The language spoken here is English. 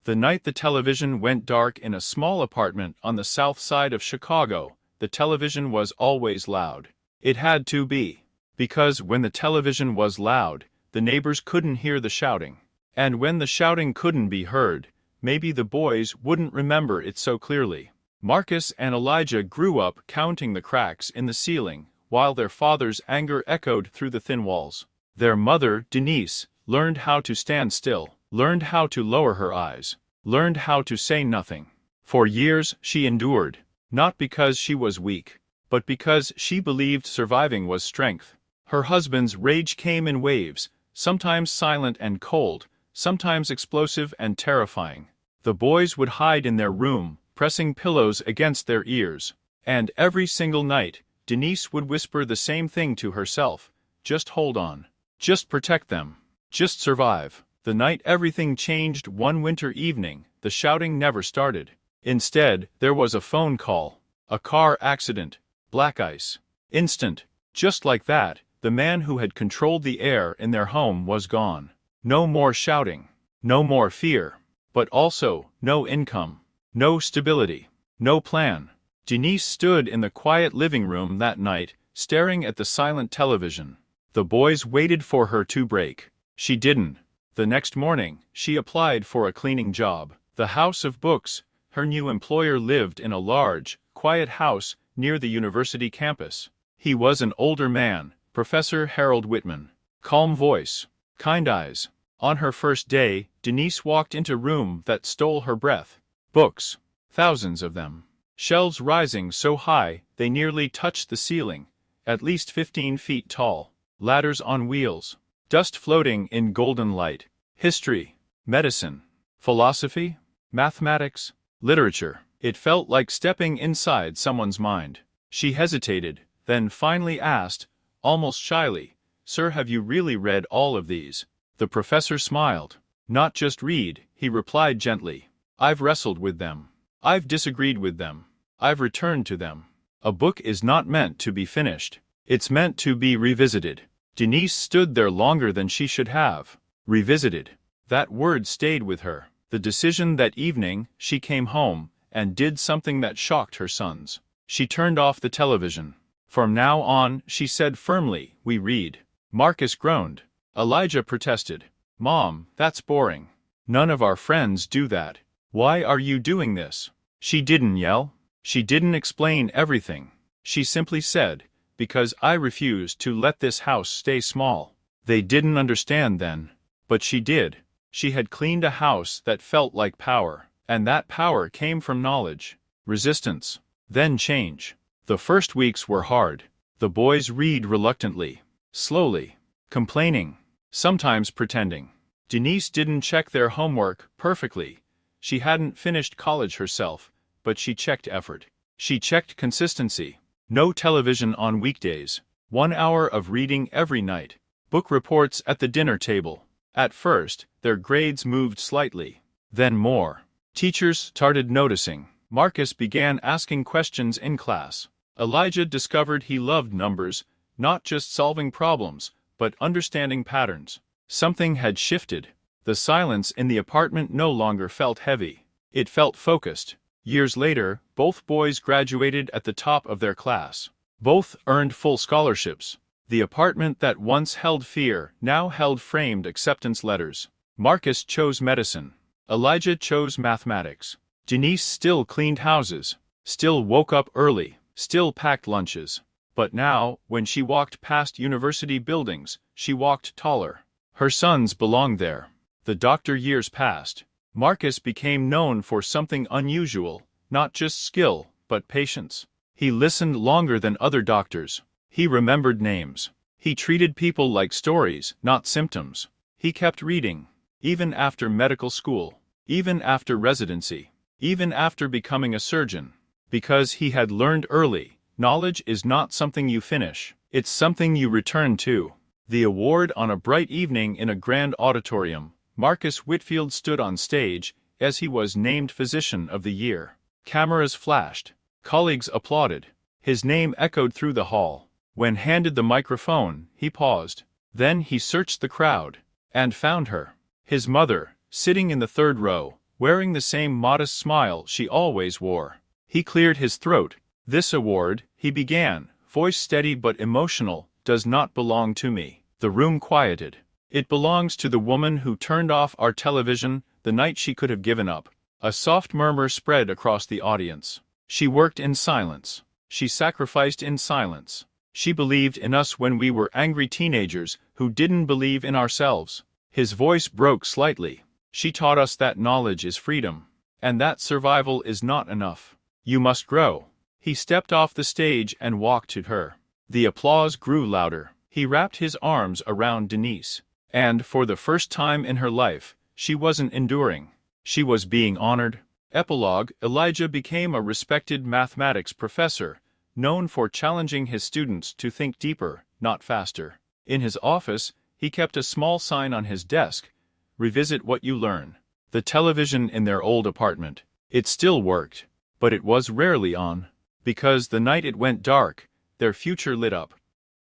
The night the television went dark in a small apartment on the south side of Chicago, the television was always loud. It had to be. Because when the television was loud, the neighbors couldn't hear the shouting. And when the shouting couldn't be heard, maybe the boys wouldn't remember it so clearly. Marcus and Elijah grew up counting the cracks in the ceiling, while their father's anger echoed through the thin walls. Their mother, Denise, learned how to stand still, learned how to lower her eyes, learned how to say nothing. For years she endured, not because she was weak, but because she believed surviving was strength. Her husband's rage came in waves, sometimes silent and cold, sometimes explosive and terrifying. The boys would hide in their room, pressing pillows against their ears. And every single night, Denise would whisper the same thing to herself: just hold on. Just protect them. Just survive. The night everything changed one winter evening, the shouting never started. Instead, there was a phone call. A car accident. Black ice. Instant. Just like that, the man who had controlled the air in their home was gone. No more shouting. No more fear. But also, no income. No stability. No plan. Denise stood in the quiet living room that night, staring at the silent television. The boys waited for her to break. She didn't. The next morning, she applied for a cleaning job. The House of Books, her new employer, lived in a large, quiet house near the university campus. He was an older man, Professor Harold Whitman. Calm voice. Kind eyes. On her first day, Denise walked into a room that stole her breath. Books. Thousands of them. Shelves rising so high they nearly touched the ceiling, at least 15 feet tall. Ladders on wheels. Dust floating in golden light. History. Medicine. Philosophy. Mathematics. Literature. It felt like stepping inside someone's mind. She hesitated, then finally asked, almost shyly, "Sir, have you really read all of these?" The professor smiled. "Not just read," he replied gently. "I've wrestled with them. I've disagreed with them. I've returned to them. A book is not meant to be finished. It's meant to be revisited." Denise stood there longer than she should have. Revisited. That word stayed with her. The decision that evening, she came home and did something that shocked her sons. She turned off the television. "From now on," she said firmly, "we read." Marcus groaned. Elijah protested. "Mom, that's boring. None of our friends do that. Why are you doing this?" She didn't yell. She didn't explain everything. She simply said, "Because I refuse to let this house stay small." They didn't understand then. But she did. She had cleaned a house that felt like power. And that power came from knowledge. Resistance. Then change. The first weeks were hard. The boys read reluctantly. Slowly. Complaining. Sometimes pretending. Denise didn't check their homework perfectly. She hadn't finished college herself, but she checked effort. She checked consistency. No television on weekdays. 1 hour of reading every night. Book reports at the dinner table. At first, their grades moved slightly. Then more. Teachers started noticing. Marcus began asking questions in class. Elijah discovered he loved numbers, not just solving problems, but understanding patterns. Something had shifted. The silence in the apartment no longer felt heavy. It felt focused. Years later, both boys graduated at the top of their class. Both earned full scholarships. The apartment that once held fear now held framed acceptance letters. Marcus chose medicine. Elijah chose mathematics. Denise still cleaned houses, still woke up early, still packed lunches. But now, when she walked past university buildings, she walked taller. Her sons belonged there. The doctor years passed. Marcus became known for something unusual, not just skill, but patience. He listened longer than other doctors. He remembered names. He treated people like stories, not symptoms. He kept reading, even after medical school, even after residency, even after becoming a surgeon. Because he had learned early, knowledge is not something you finish, it's something you return to. The award on a bright evening in a grand auditorium. Marcus Whitfield stood on stage, as he was named Physician of the Year. Cameras flashed. Colleagues applauded. His name echoed through the hall. When handed the microphone, he paused. Then he searched the crowd. And found her. His mother, sitting in the third row, wearing the same modest smile she always wore. He cleared his throat. "This award," he began, voice steady but emotional, "does not belong to me." The room quieted. "It belongs to the woman who turned off our television the night she could have given up." A soft murmur spread across the audience. "She worked in silence. She sacrificed in silence. She believed in us when we were angry teenagers who didn't believe in ourselves." His voice broke slightly. "She taught us that knowledge is freedom, and that survival is not enough. You must grow." He stepped off the stage and walked to her. The applause grew louder. He wrapped his arms around Denise. And for the first time in her life, she wasn't enduring. She was being honored. Epilogue: Elijah became a respected mathematics professor, known for challenging his students to think deeper, not faster. In his office, he kept a small sign on his desk: "Revisit what you learn." The television in their old apartment. It still worked, but it was rarely on. Because the night it went dark, their future lit up.